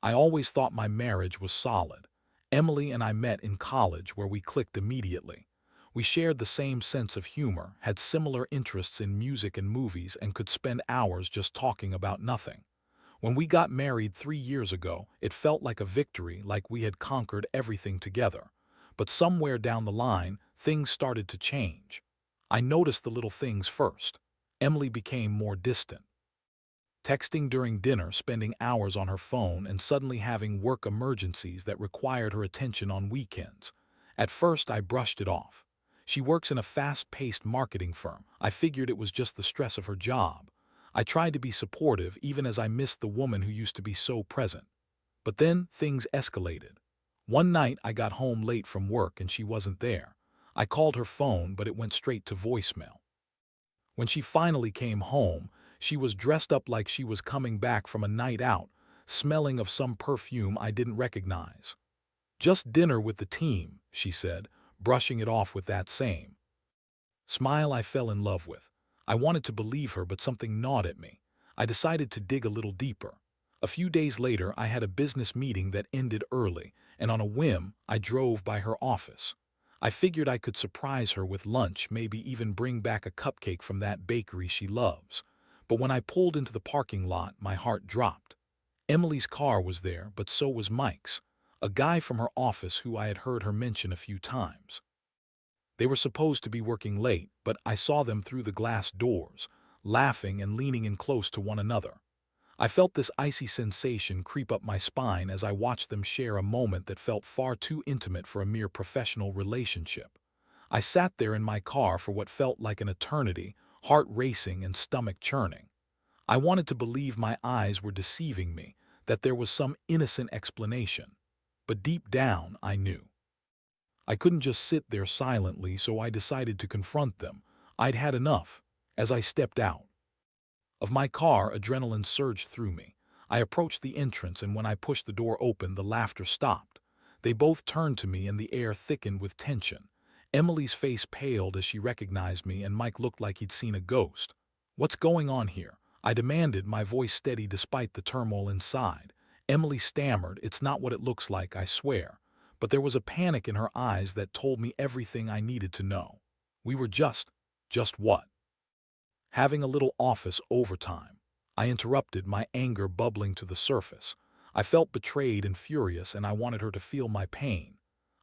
I always thought my marriage was solid. Emily and I met in college where we clicked immediately. We shared the same sense of humor, had similar interests in music and movies, and could spend hours just talking about nothing. When we got married 3 years ago, it felt like a victory, like we had conquered everything together. But somewhere down the line, things started to change. I noticed the little things first. Emily became more distant. Texting during dinner, spending hours on her phone, and suddenly having work emergencies that required her attention on weekends. At first, I brushed it off. She works in a fast-paced marketing firm. I figured it was just the stress of her job. I tried to be supportive, even as I missed the woman who used to be so present. But then things escalated. One night, I got home late from work and she wasn't there. I called her phone, but it went straight to voicemail. When she finally came home, she was dressed up like she was coming back from a night out, smelling of some perfume I didn't recognize. "Just dinner with the team," she said, brushing it off with that same smile I fell in love with. I wanted to believe her, but something gnawed at me. I decided to dig a little deeper. A few days later, I had a business meeting that ended early, and on a whim, I drove by her office. I figured I could surprise her with lunch, maybe even bring back a cupcake from that bakery she loves. But when I pulled into the parking lot, my heart dropped. Emily's car was there, but so was Mike's, a guy from her office who I had heard her mention a few times. They were supposed to be working late, but I saw them through the glass doors, laughing and leaning in close to one another. I felt this icy sensation creep up my spine as I watched them share a moment that felt far too intimate for a mere professional relationship. I sat there in my car for what felt like an eternity, heart racing and stomach churning. I wanted to believe my eyes were deceiving me, that there was some innocent explanation. But deep down, I knew. I couldn't just sit there silently, so I decided to confront them. I'd had enough. As I stepped out of my car, adrenaline surged through me. I approached the entrance, and when I pushed the door open, the laughter stopped. They both turned to me, and the air thickened with tension. Emily's face paled as she recognized me, and Mike looked like he'd seen a ghost. "What's going on here?" I demanded, my voice steady despite the turmoil inside. Emily stammered, "It's not what it looks like, I swear." But there was a panic in her eyes that told me everything I needed to know. We were just what? Having a little office overtime. I interrupted, my anger bubbling to the surface. I felt betrayed and furious, and I wanted her to feel my pain.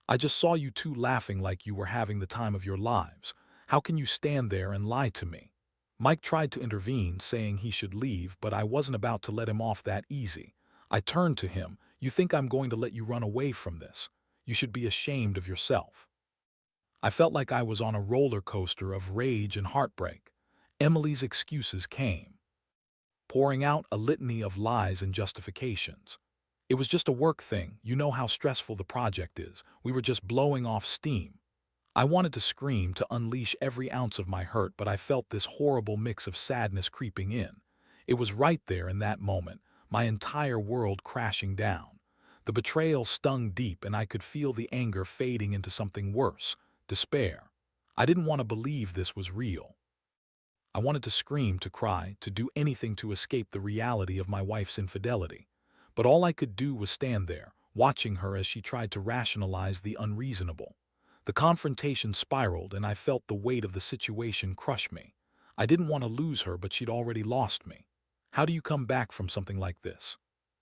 "I just saw you two laughing like you were having the time of your lives. How can you stand there and lie to me?" Mike tried to intervene, saying he should leave, but I wasn't about to let him off that easy. I turned to him. "You think I'm going to let you run away from this? You should be ashamed of yourself." I felt like I was on a roller coaster of rage and heartbreak. Emily's excuses came, pouring out a litany of lies and justifications. "It was just a work thing. You know how stressful the project is. We were just blowing off steam." I wanted to scream, to unleash every ounce of my hurt, but I felt this horrible mix of sadness creeping in. It was right there in that moment, my entire world crashing down. The betrayal stung deep, and I could feel the anger fading into something worse, despair. I didn't want to believe this was real. I wanted to scream, to cry, to do anything to escape the reality of my wife's infidelity. But all I could do was stand there, watching her as she tried to rationalize the unreasonable. The confrontation spiraled, and I felt the weight of the situation crush me. I didn't want to lose her, but she'd already lost me. How do you come back from something like this?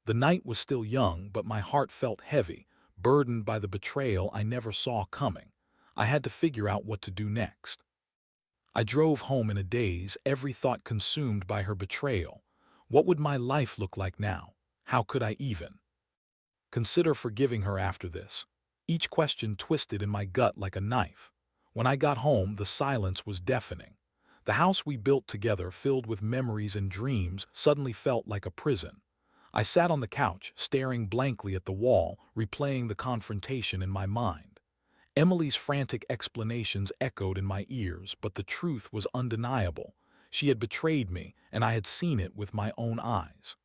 The night was still young, but my heart felt heavy, burdened by the betrayal I never saw coming. I had to figure out what to do next. I drove home in a daze, every thought consumed by her betrayal. What would my life look like now? How could I even consider forgiving her after this? Each question twisted in my gut like a knife. When I got home, the silence was deafening. The house we built together, filled with memories and dreams, suddenly felt like a prison. I sat on the couch, staring blankly at the wall, replaying the confrontation in my mind. Emily's frantic explanations echoed in my ears, but the truth was undeniable. She had betrayed me, and I had seen it with my own eyes.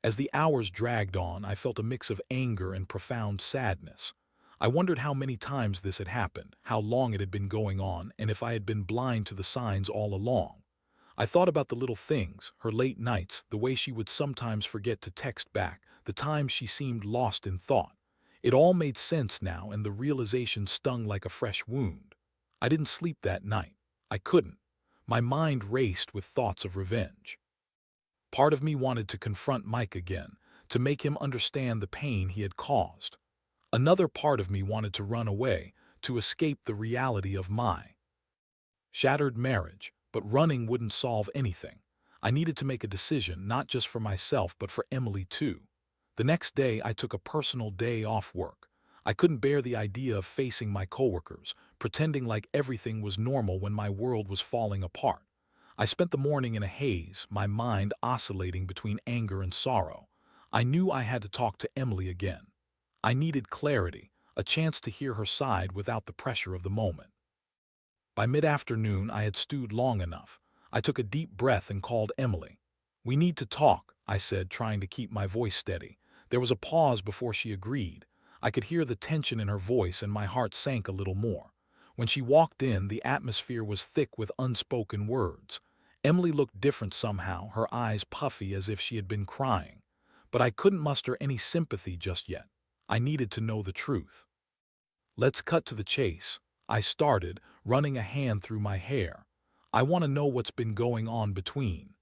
As the hours dragged on, I felt a mix of anger and profound sadness. I wondered how many times this had happened, how long it had been going on, and if I had been blind to the signs all along. I thought about the little things, her late nights, the way she would sometimes forget to text back, the times she seemed lost in thought. It all made sense now, and the realization stung like a fresh wound. I didn't sleep that night. I couldn't. My mind raced with thoughts of revenge. Part of me wanted to confront Mike again, to make him understand the pain he had caused. Another part of me wanted to run away, to escape the reality of my shattered marriage, but running wouldn't solve anything. I needed to make a decision, not just for myself, but for Emily too. The next day, I took a personal day off work. I couldn't bear the idea of facing my coworkers, pretending like everything was normal when my world was falling apart. I spent the morning in a haze, my mind oscillating between anger and sorrow. I knew I had to talk to Emily again. I needed clarity, a chance to hear her side without the pressure of the moment. By mid-afternoon, I had stewed long enough. I took a deep breath and called Emily. "We need to talk," I said, trying to keep my voice steady. There was a pause before she agreed. I could hear the tension in her voice, and my heart sank a little more. When she walked in, the atmosphere was thick with unspoken words. Emily looked different somehow, her eyes puffy as if she had been crying. But I couldn't muster any sympathy just yet. I needed to know the truth. "Let's cut to the chase," I started, running a hand through my hair. "I want to know what's been going on between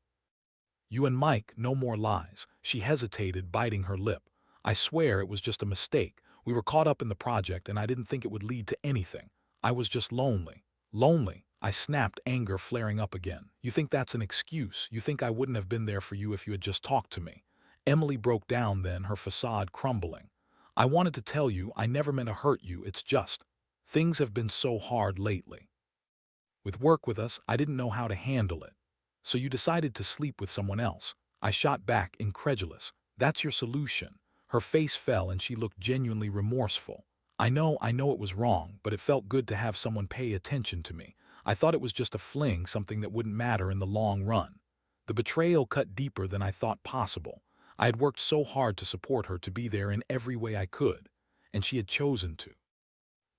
you and Mike. No more lies." She hesitated, biting her lip. "I swear it was just a mistake. We were caught up in the project, and I didn't think it would lead to anything. I was just lonely." "Lonely?" I snapped, anger flaring up again. "You think that's an excuse? You think I wouldn't have been there for you if you had just talked to me?" Emily broke down then, her facade crumbling. "I wanted to tell you I never meant to hurt you. It's just things have been so hard lately. With work with us, I didn't know how to handle it. So you decided to sleep with someone else." I shot back, incredulous. "That's your solution?" Her face fell and she looked genuinely remorseful. I know it was wrong, but it felt good to have someone pay attention to me. I thought it was just a fling, something that wouldn't matter in the long run." The betrayal cut deeper than I thought possible. I had worked so hard to support her, to be there in every way I could, and she had chosen to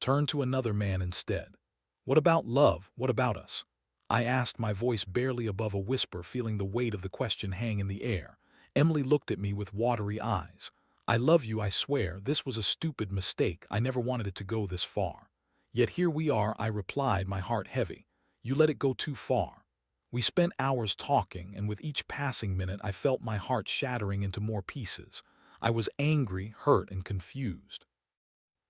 turn to another man instead. "What about love? What about us?" I asked, my voice barely above a whisper, feeling the weight of the question hang in the air. Emily looked at me with watery eyes. "I love you, I swear. This was a stupid mistake. I never wanted it to go this far. Yet here we are," I replied, my heart heavy. "You let it go too far." We spent hours talking, and with each passing minute I felt my heart shattering into more pieces. I was angry, hurt, and confused.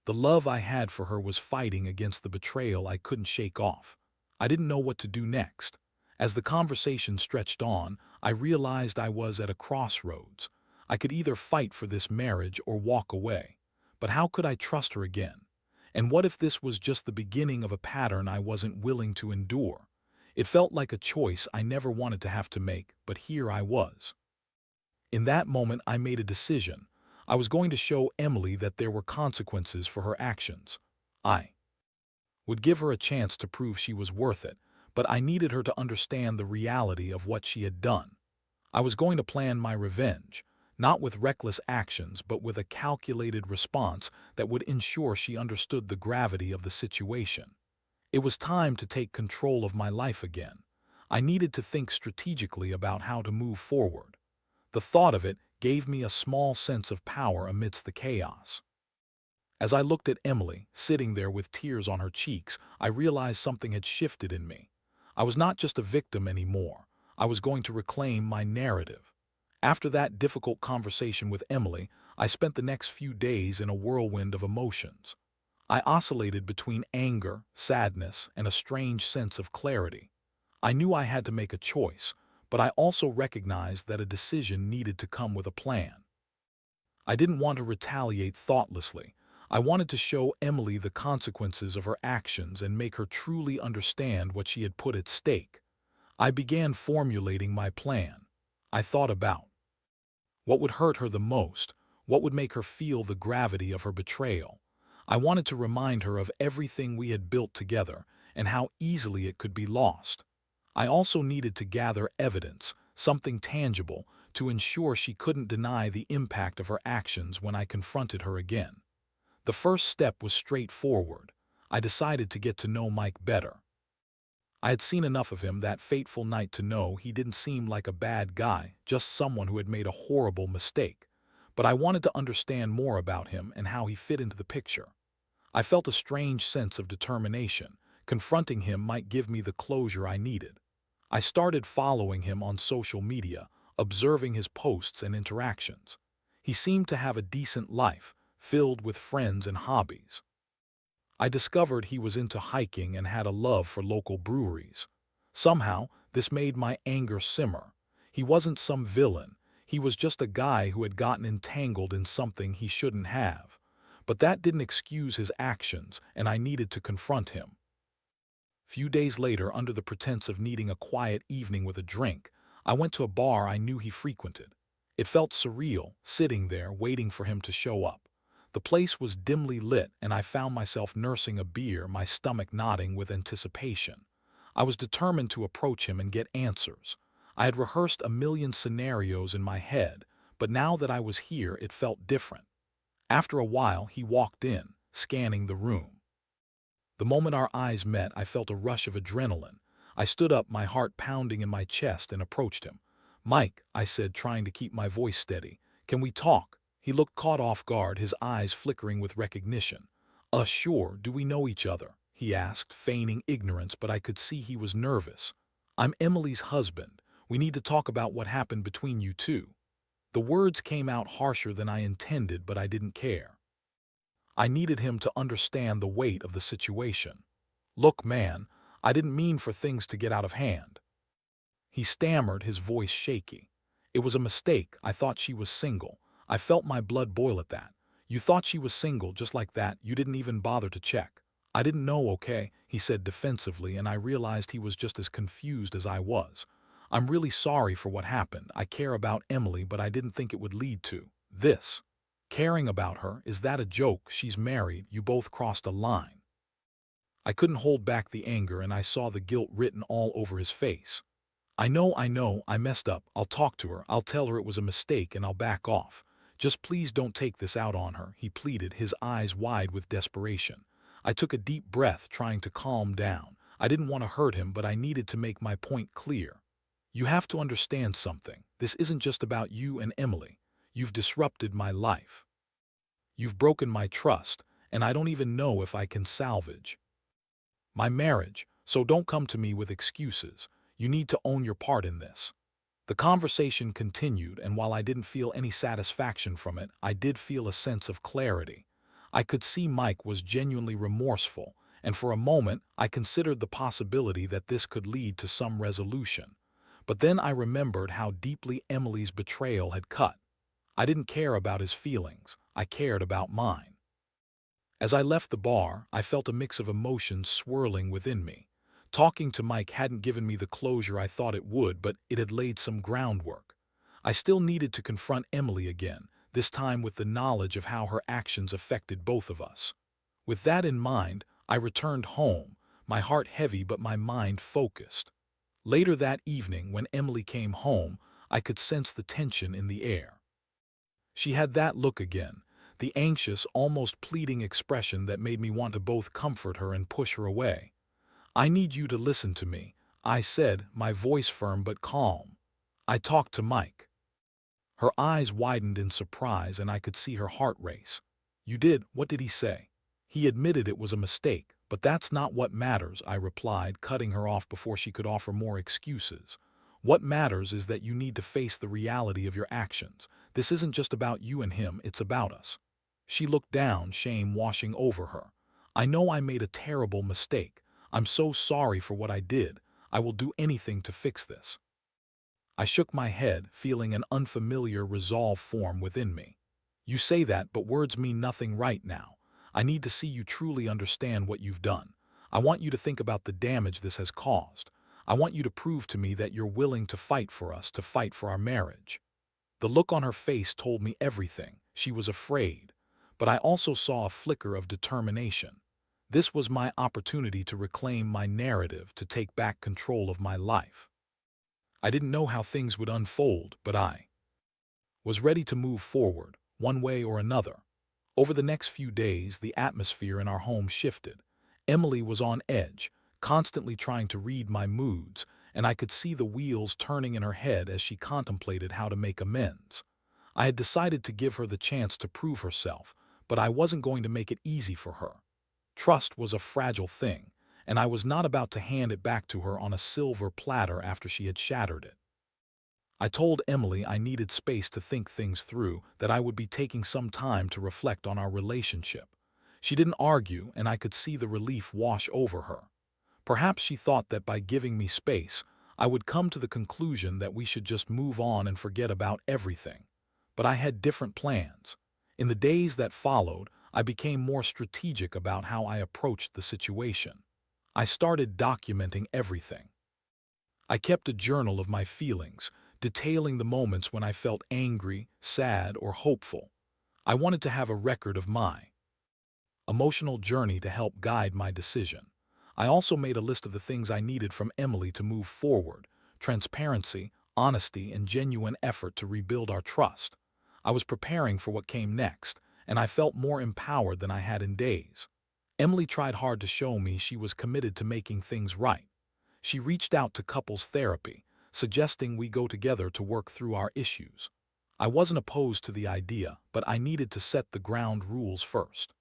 The love I had for her was fighting against the betrayal I couldn't shake off. I didn't know what to do next. As the conversation stretched on, I realized I was at a crossroads. I could either fight for this marriage or walk away. But how could I trust her again? And what if this was just the beginning of a pattern I wasn't willing to endure? It felt like a choice I never wanted to have to make, but here I was. In that moment, I made a decision. I was going to show Emily that there were consequences for her actions. I would give her a chance to prove she was worth it, but I needed her to understand the reality of what she had done. I was going to plan my revenge, not with reckless actions, but with a calculated response that would ensure she understood the gravity of the situation. It was time to take control of my life again. I needed to think strategically about how to move forward. The thought of it gave me a small sense of power amidst the chaos. As I looked at Emily, sitting there with tears on her cheeks, I realized something had shifted in me. I was not just a victim anymore. I was going to reclaim my narrative. After that difficult conversation with Emily, I spent the next few days in a whirlwind of emotions. I oscillated between anger, sadness, and a strange sense of clarity. I knew I had to make a choice, but I also recognized that a decision needed to come with a plan. I didn't want to retaliate thoughtlessly. I wanted to show Emily the consequences of her actions and make her truly understand what she had put at stake. I began formulating my plan. I thought about what would hurt her the most, what would make her feel the gravity of her betrayal. I wanted to remind her of everything we had built together and how easily it could be lost. I also needed to gather evidence, something tangible, to ensure she couldn't deny the impact of her actions when I confronted her again. The first step was straightforward. I decided to get to know Mike better. I had seen enough of him that fateful night to know he didn't seem like a bad guy, just someone who had made a horrible mistake. but I wanted to understand more about him and how he fit into the picture. I felt a strange sense of determination. Confronting him might give me the closure I needed. I started following him on social media, observing his posts and interactions. He seemed to have a decent life, filled with friends and hobbies. I discovered he was into hiking and had a love for local breweries. Somehow, this made my anger simmer. He wasn't some villain. He was just a guy who had gotten entangled in something he shouldn't have. But that didn't excuse his actions, and I needed to confront him. Few days later, under the pretense of needing a quiet evening with a drink, I went to a bar I knew he frequented. It felt surreal, sitting there, waiting for him to show up. The place was dimly lit, and I found myself nursing a beer, my stomach knotting with anticipation. I was determined to approach him and get answers. I had rehearsed a million scenarios in my head, but now that I was here, it felt different. After a while, he walked in, scanning the room. The moment our eyes met, I felt a rush of adrenaline. I stood up, my heart pounding in my chest, and approached him. "Mike," I said, trying to keep my voice steady, "can we talk?" He looked caught off guard, his eyes flickering with recognition. Sure, do we know each other?" he asked, feigning ignorance, but I could see he was nervous. "I'm Emily's husband. We need to talk about what happened between you two." The words came out harsher than I intended, but I didn't care. I needed him to understand the weight of the situation. "Look, man, I didn't mean for things to get out of hand." He stammered, his voice shaky. "It was a mistake. I thought she was single." I felt my blood boil at that. "You thought she was single just like that? You didn't even bother to check?" "I didn't know, okay," he said defensively, and I realized he was just as confused as I was. "I'm really sorry for what happened. I care about Emily, but I didn't think it would lead to this." "Caring about her? Is that a joke? She's married. You both crossed a line." I couldn't hold back the anger, and I saw the guilt written all over his face. I know, I messed up. I'll talk to her. I'll tell her it was a mistake and I'll back off. Just please don't take this out on her," he pleaded, his eyes wide with desperation. I took a deep breath, trying to calm down. I didn't want to hurt him, but I needed to make my point clear. "You have to understand something. This isn't just about you and Emily. You've disrupted my life. You've broken my trust, and I don't even know if I can salvage my marriage, so don't come to me with excuses. You need to own your part in this." The conversation continued, and while I didn't feel any satisfaction from it, I did feel a sense of clarity. I could see Mike was genuinely remorseful, and for a moment I considered the possibility that this could lead to some resolution. But then I remembered how deeply Emily's betrayal had cut. I didn't care about his feelings. I cared about mine. As I left the bar, I felt a mix of emotions swirling within me. Talking to Mike hadn't given me the closure I thought it would, but it had laid some groundwork. I still needed to confront Emily again, this time with the knowledge of how her actions affected both of us. With that in mind, I returned home, my heart heavy but my mind focused. Later that evening, when Emily came home, I could sense the tension in the air. She had that look again, the anxious, almost pleading expression that made me want to both comfort her and push her away. "I need you to listen to me," I said, my voice firm but calm. "I talked to Mike." Her eyes widened in surprise, and I could see her heart race. "You did? What did he say?" "He admitted it was a mistake, but that's not what matters," I replied, cutting her off before she could offer more excuses. "What matters is that you need to face the reality of your actions. This isn't just about you and him, it's about us." She looked down, shame washing over her. "I know I made a terrible mistake. I'm so sorry for what I did. I will do anything to fix this." I shook my head, feeling an unfamiliar resolve form within me. "You say that, but words mean nothing right now. I need to see you truly understand what you've done. I want you to think about the damage this has caused. I want you to prove to me that you're willing to fight for us, to fight for our marriage." The look on her face told me everything. She was afraid, but I also saw a flicker of determination. This was my opportunity to reclaim my narrative, to take back control of my life. I didn't know how things would unfold, but I was ready to move forward, one way or another. Over the next few days, the atmosphere in our home shifted. Emily was on edge, constantly trying to read my moods, and I could see the wheels turning in her head as she contemplated how to make amends. I had decided to give her the chance to prove herself, but I wasn't going to make it easy for her. Trust was a fragile thing, and I was not about to hand it back to her on a silver platter after she had shattered it. I told Emily I needed space to think things through, that I would be taking some time to reflect on our relationship. She didn't argue, and I could see the relief wash over her. Perhaps she thought that by giving me space, I would come to the conclusion that we should just move on and forget about everything. But I had different plans. In the days that followed, I became more strategic about how I approached the situation. I started documenting everything. I kept a journal of my feelings, detailing the moments when I felt angry, sad, or hopeful. I wanted to have a record of my emotional journey to help guide my decision. I also made a list of the things I needed from Emily to move forward: transparency, honesty, and genuine effort to rebuild our trust. I was preparing for what came next, and I felt more empowered than I had in days. Emily tried hard to show me she was committed to making things right. She reached out to couples therapy, suggesting we go together to work through our issues. I wasn't opposed to the idea, but I needed to set the ground rules first.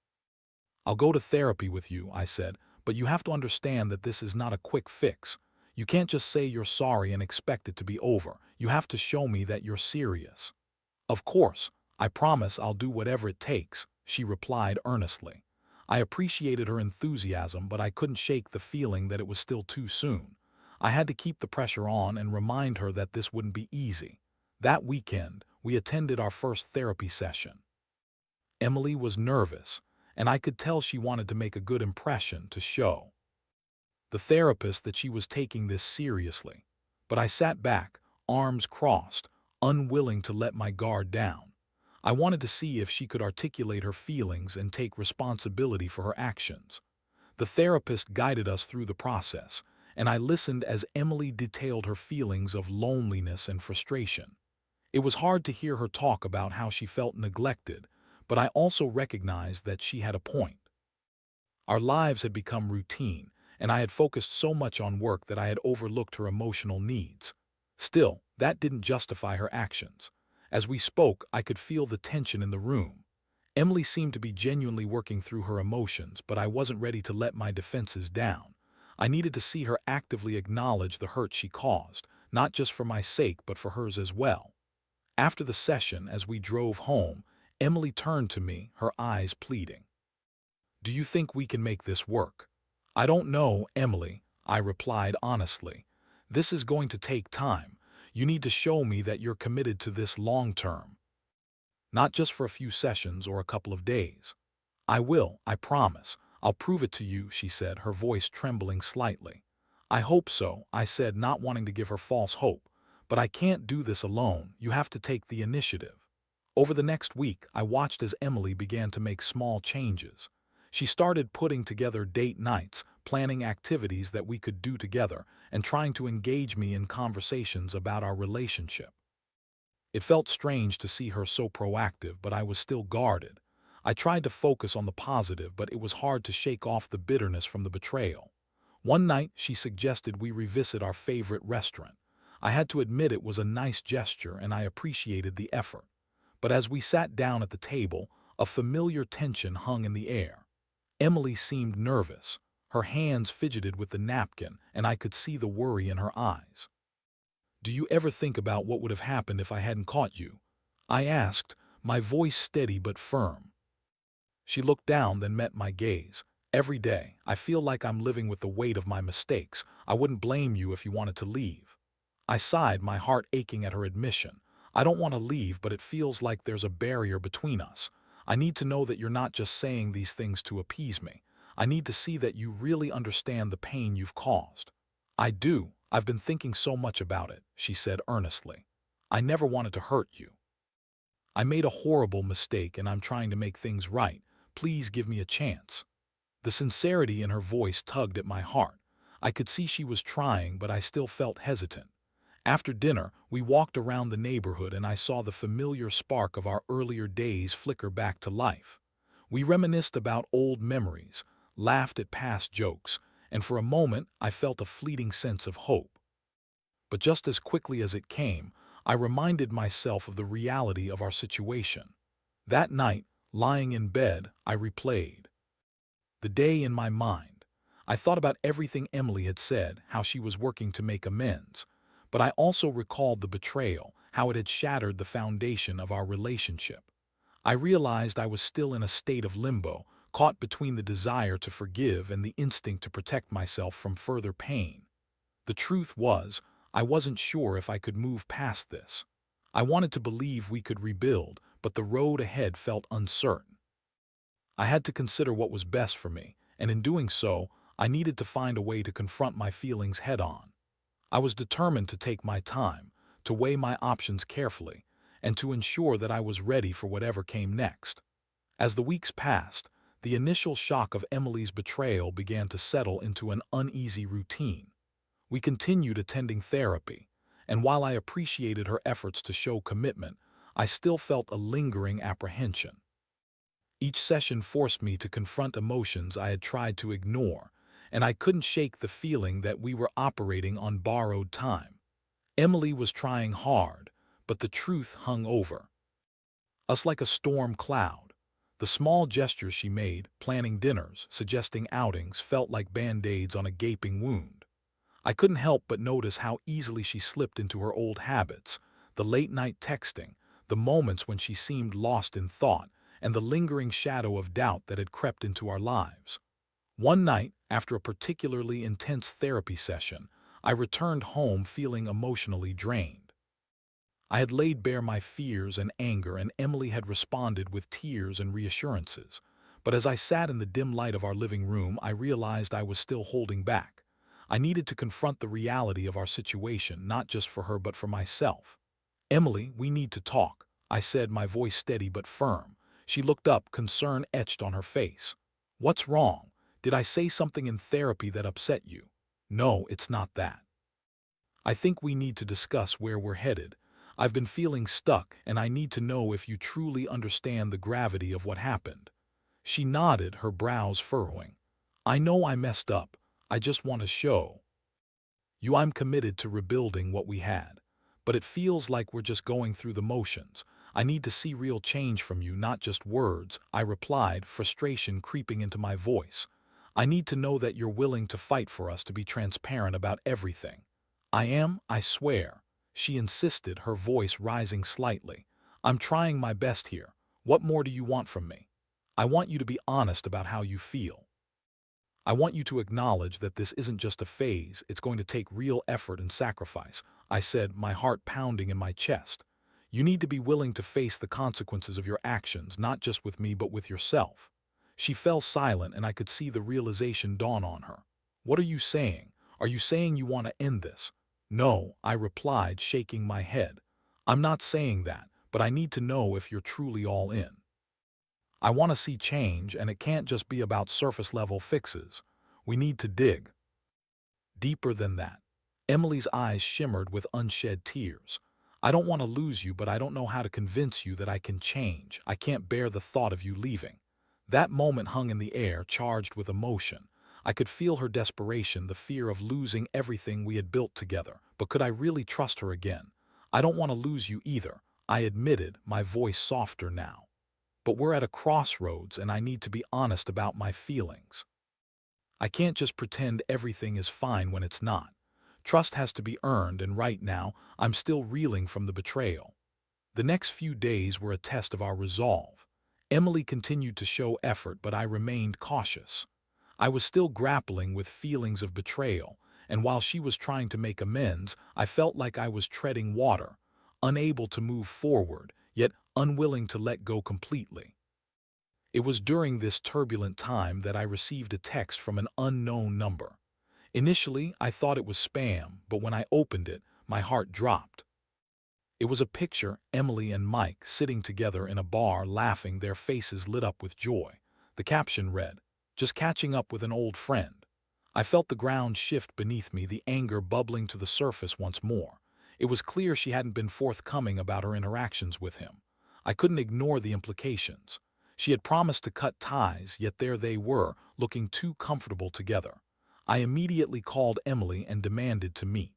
"I'll go to therapy with you," I said, "but you have to understand that this is not a quick fix. You can't just say you're sorry and expect it to be over. You have to show me that you're serious." "Of course, I promise I'll do whatever it takes," she replied earnestly. I appreciated her enthusiasm, but I couldn't shake the feeling that it was still too soon. I had to keep the pressure on and remind her that this wouldn't be easy. That weekend, we attended our first therapy session. Emily was nervous, and I could tell she wanted to make a good impression to show the therapist that she was taking this seriously. But I sat back, arms crossed, unwilling to let my guard down. I wanted to see if she could articulate her feelings and take responsibility for her actions. The therapist guided us through the process, and I listened as Emily detailed her feelings of loneliness and frustration. It was hard to hear her talk about how she felt neglected, but I also recognized that she had a point. Our lives had become routine, and I had focused so much on work that I had overlooked her emotional needs. Still, that didn't justify her actions. As we spoke, I could feel the tension in the room. Emily seemed to be genuinely working through her emotions, but I wasn't ready to let my defenses down. I needed to see her actively acknowledge the hurt she caused, not just for my sake but for hers as well. After the session, as we drove home, Emily turned to me, her eyes pleading. "Do you think we can make this work?" "I don't know, Emily," I replied honestly. "This is going to take time. You need to show me that you're committed to this long term, not just for a few sessions or a couple of days." "I will, I promise. I'll prove it to you," she said, her voice trembling slightly. "I hope so," I said, not wanting to give her false hope. "But I can't do this alone. You have to take the initiative." Over the next week, I watched as Emily began to make small changes. She started putting together date nights, planning activities that we could do together, and trying to engage me in conversations about our relationship. It felt strange to see her so proactive, but I was still guarded. I tried to focus on the positive, but it was hard to shake off the bitterness from the betrayal. One night, she suggested we revisit our favorite restaurant. I had to admit it was a nice gesture, and I appreciated the effort. But as we sat down at the table, a familiar tension hung in the air. Emily seemed nervous. Her hands fidgeted with the napkin, and I could see the worry in her eyes. "Do you ever think about what would have happened if I hadn't caught you?" I asked, my voice steady but firm. She looked down, then met my gaze. "Every day, I feel like I'm living with the weight of my mistakes. I wouldn't blame you if you wanted to leave." I sighed, my heart aching at her admission. "I don't want to leave, but it feels like there's a barrier between us. I need to know that you're not just saying these things to appease me. I need to see that you really understand the pain you've caused." "I do. I've been thinking so much about it," she said earnestly. "I never wanted to hurt you. I made a horrible mistake, and I'm trying to make things right. Please give me a chance." The sincerity in her voice tugged at my heart. I could see she was trying, but I still felt hesitant. After dinner, we walked around the neighborhood, and I saw the familiar spark of our earlier days flicker back to life. We reminisced about old memories, laughed at past jokes, and for a moment I felt a fleeting sense of hope. But just as quickly as it came, I reminded myself of the reality of our situation. That night, lying in bed, I replayed the day in my mind. I thought about everything Emily had said, how she was working to make amends. But I also recalled the betrayal, how it had shattered the foundation of our relationship. I realized I was still in a state of limbo, caught between the desire to forgive and the instinct to protect myself from further pain. The truth was, I wasn't sure if I could move past this. I wanted to believe we could rebuild, but the road ahead felt uncertain. I had to consider what was best for me, and in doing so, I needed to find a way to confront my feelings head-on. I was determined to take my time, to weigh my options carefully, and to ensure that I was ready for whatever came next. As the weeks passed, the initial shock of Emily's betrayal began to settle into an uneasy routine. We continued attending therapy, and while I appreciated her efforts to show commitment, I still felt a lingering apprehension. Each session forced me to confront emotions I had tried to ignore, and I couldn't shake the feeling that we were operating on borrowed time. Emily was trying hard, but the truth hung over us like a storm cloud. The small gestures she made, planning dinners, suggesting outings, felt like band-aids on a gaping wound. I couldn't help but notice how easily she slipped into her old habits, the late-night texting, the moments when she seemed lost in thought, and the lingering shadow of doubt that had crept into our lives. One night, after a particularly intense therapy session, I returned home feeling emotionally drained. I had laid bare my fears and anger, and Emily had responded with tears and reassurances. But as I sat in the dim light of our living room, I realized I was still holding back. I needed to confront the reality of our situation, not just for her but for myself. "Emily, we need to talk," I said, my voice steady but firm. She looked up, concern etched on her face. "What's wrong? Did I say something in therapy that upset you?" "No, it's not that. I think we need to discuss where we're headed. I've been feeling stuck, and I need to know if you truly understand the gravity of what happened." She nodded, her brows furrowing. "I know I messed up. I just want to show you I'm committed to rebuilding what we had. But it feels like we're just going through the motions. I need to see real change from you, not just words," I replied, frustration creeping into my voice. "I need to know that you're willing to fight for us, to be transparent about everything." "I am, I swear," she insisted, her voice rising slightly. "I'm trying my best here. What more do you want from me? I want you to be honest about how you feel. I want you to acknowledge that this isn't just a phase, it's going to take real effort and sacrifice," I said, my heart pounding in my chest. "You need to be willing to face the consequences of your actions, not just with me but with yourself." She fell silent, and I could see the realization dawn on her. "What are you saying? Are you saying you want to end this?" "No," I replied, shaking my head. "I'm not saying that, but I need to know if you're truly all in. I want to see change, and it can't just be about surface-level fixes. We need to dig deeper than that." Emily's eyes shimmered with unshed tears. "I don't want to lose you, but I don't know how to convince you that I can change. I can't bear the thought of you leaving." That moment hung in the air, charged with emotion. I could feel her desperation, the fear of losing everything we had built together. But could I really trust her again? "I don't want to lose you either," I admitted, my voice softer now. "But we're at a crossroads, and I need to be honest about my feelings. I can't just pretend everything is fine when it's not. Trust has to be earned, and right now, I'm still reeling from the betrayal." The next few days were a test of our resolve. Emily continued to show effort, but I remained cautious. I was still grappling with feelings of betrayal, and while she was trying to make amends, I felt like I was treading water, unable to move forward, yet unwilling to let go completely. It was during this turbulent time that I received a text from an unknown number. Initially, I thought it was spam, but when I opened it, my heart dropped. It was a picture, Emily and Mike sitting together in a bar laughing, their faces lit up with joy. The caption read, "Just catching up with an old friend." I felt the ground shift beneath me, the anger bubbling to the surface once more. It was clear she hadn't been forthcoming about her interactions with him. I couldn't ignore the implications. She had promised to cut ties, yet there they were, looking too comfortable together. I immediately called Emily and demanded to meet.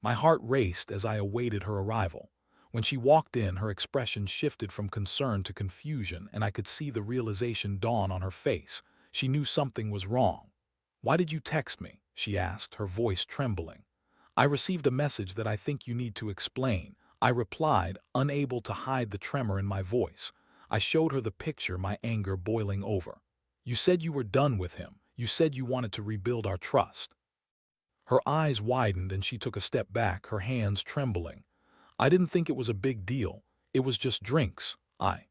My heart raced as I awaited her arrival. When she walked in, her expression shifted from concern to confusion, and I could see the realization dawn on her face. She knew something was wrong. "Why did you text me?" she asked, her voice trembling. "I received a message that I think you need to explain," I replied, unable to hide the tremor in my voice. I showed her the picture, my anger boiling over. "You said you were done with him. You said you wanted to rebuild our trust." Her eyes widened and she took a step back, her hands trembling. "I didn't think it was a big deal. It was just drinks." I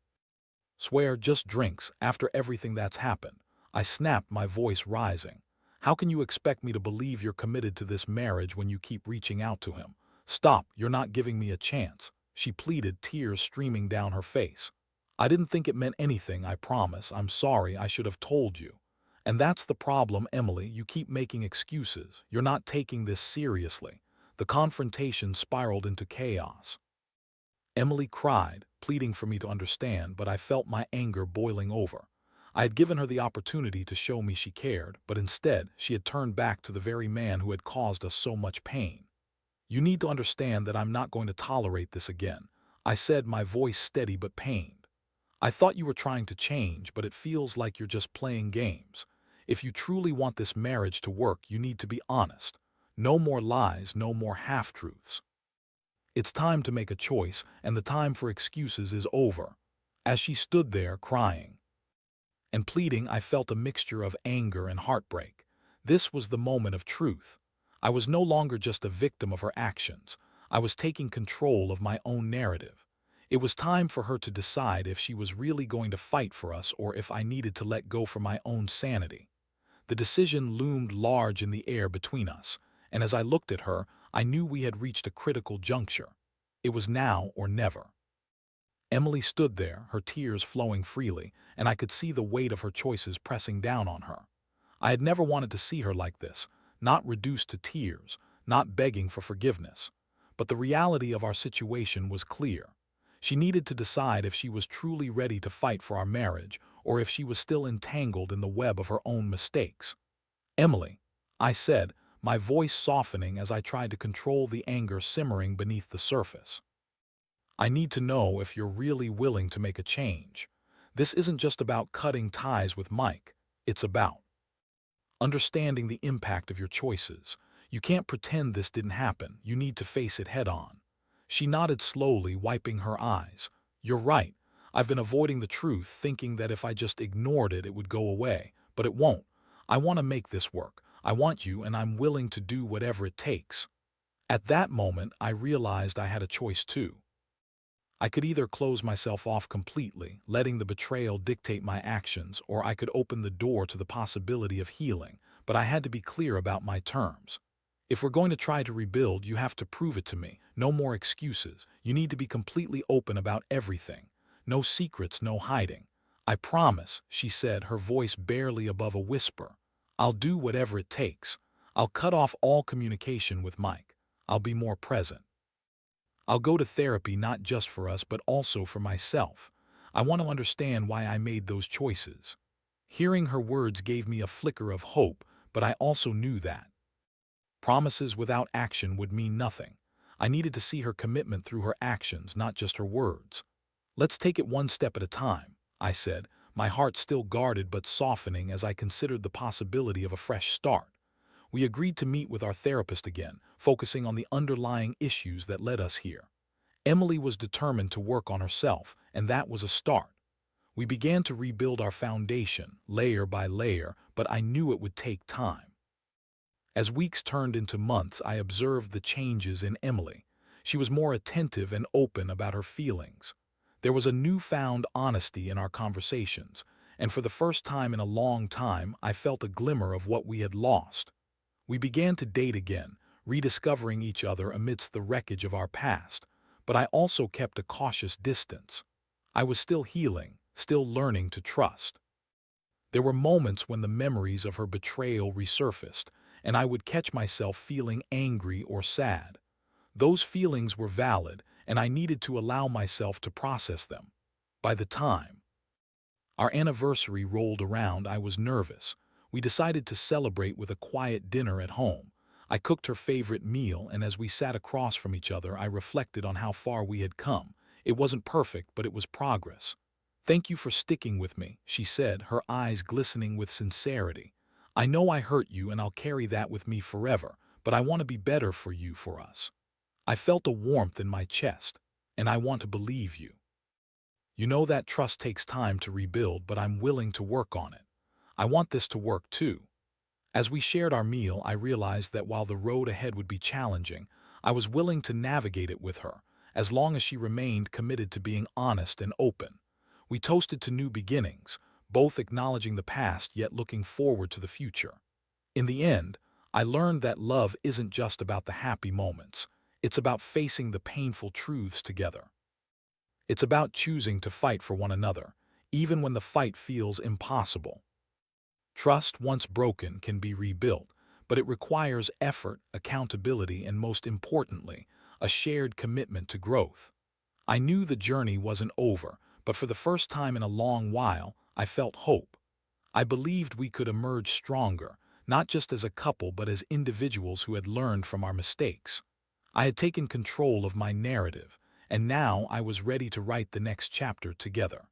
swear, just drinks, after everything that's happened. I snapped, my voice rising. "How can you expect me to believe you're committed to this marriage when you keep reaching out to him? Stop, you're not giving me a chance," she pleaded, tears streaming down her face. "I didn't think it meant anything, I promise. I'm sorry, I should have told you." "And that's the problem, Emily. You keep making excuses. You're not taking this seriously." The confrontation spiraled into chaos. Emily cried, pleading for me to understand, but I felt my anger boiling over. I had given her the opportunity to show me she cared, but instead she had turned back to the very man who had caused us so much pain. "You need to understand that I'm not going to tolerate this again," I said, my voice steady but pained. "I thought you were trying to change, but it feels like you're just playing games. If you truly want this marriage to work, you need to be honest. No more lies, no more half-truths. It's time to make a choice, and the time for excuses is over." As she stood there, crying and pleading, I felt a mixture of anger and heartbreak. This was the moment of truth. I was no longer just a victim of her actions. I was taking control of my own narrative. It was time for her to decide if she was really going to fight for us or if I needed to let go for my own sanity. The decision loomed large in the air between us, and as I looked at her, I knew we had reached a critical juncture. It was now or never. Emily stood there, her tears flowing freely, and I could see the weight of her choices pressing down on her. I had never wanted to see her like this, not reduced to tears, not begging for forgiveness. But the reality of our situation was clear. She needed to decide if she was truly ready to fight for our marriage or if she was still entangled in the web of her own mistakes. "Emily," I said, my voice softening as I tried to control the anger simmering beneath the surface. "I need to know if you're really willing to make a change. This isn't just about cutting ties with Mike. It's about understanding the impact of your choices. You can't pretend this didn't happen. You need to face it head on." She nodded slowly, wiping her eyes. "You're right. I've been avoiding the truth, thinking that if I just ignored it, it would go away. But it won't. I want to make this work. I want you, and I'm willing to do whatever it takes." At that moment, I realized I had a choice too. I could either close myself off completely, letting the betrayal dictate my actions, or I could open the door to the possibility of healing, but I had to be clear about my terms. "If we're going to try to rebuild, you have to prove it to me. No more excuses. You need to be completely open about everything. No secrets, no hiding." "I promise," she said, her voice barely above a whisper. "I'll do whatever it takes. I'll cut off all communication with Mike. I'll be more present. I'll go to therapy not just for us but also for myself. I want to understand why I made those choices." Hearing her words gave me a flicker of hope, but I also knew that promises without action would mean nothing. I needed to see her commitment through her actions, not just her words. "Let's take it one step at a time," I said, my heart still guarded but softening as I considered the possibility of a fresh start. We agreed to meet with our therapist again, focusing on the underlying issues that led us here. Emily was determined to work on herself, and that was a start. We began to rebuild our foundation, layer by layer, but I knew it would take time. As weeks turned into months, I observed the changes in Emily. She was more attentive and open about her feelings. There was a newfound honesty in our conversations, and for the first time in a long time, I felt a glimmer of what we had lost. We began to date again, rediscovering each other amidst the wreckage of our past, but I also kept a cautious distance. I was still healing, still learning to trust. There were moments when the memories of her betrayal resurfaced, and I would catch myself feeling angry or sad. Those feelings were valid, and I needed to allow myself to process them. By the time our anniversary rolled around, I was nervous. We decided to celebrate with a quiet dinner at home. I cooked her favorite meal, and as we sat across from each other, I reflected on how far we had come. It wasn't perfect, but it was progress. "Thank you for sticking with me," she said, her eyes glistening with sincerity. "I know I hurt you, and I'll carry that with me forever, but I want to be better for you, for us." I felt a warmth in my chest, and I want to believe you. You know that trust takes time to rebuild, but I'm willing to work on it. I want this to work too. As we shared our meal, I realized that while the road ahead would be challenging, I was willing to navigate it with her, as long as she remained committed to being honest and open. We toasted to new beginnings, both acknowledging the past yet looking forward to the future. In the end, I learned that love isn't just about the happy moments. It's about facing the painful truths together. It's about choosing to fight for one another, even when the fight feels impossible. Trust, once broken, can be rebuilt, but it requires effort, accountability, and most importantly, a shared commitment to growth. I knew the journey wasn't over, but for the first time in a long while, I felt hope. I believed we could emerge stronger, not just as a couple but as individuals who had learned from our mistakes. I had taken control of my narrative, and now I was ready to write the next chapter together.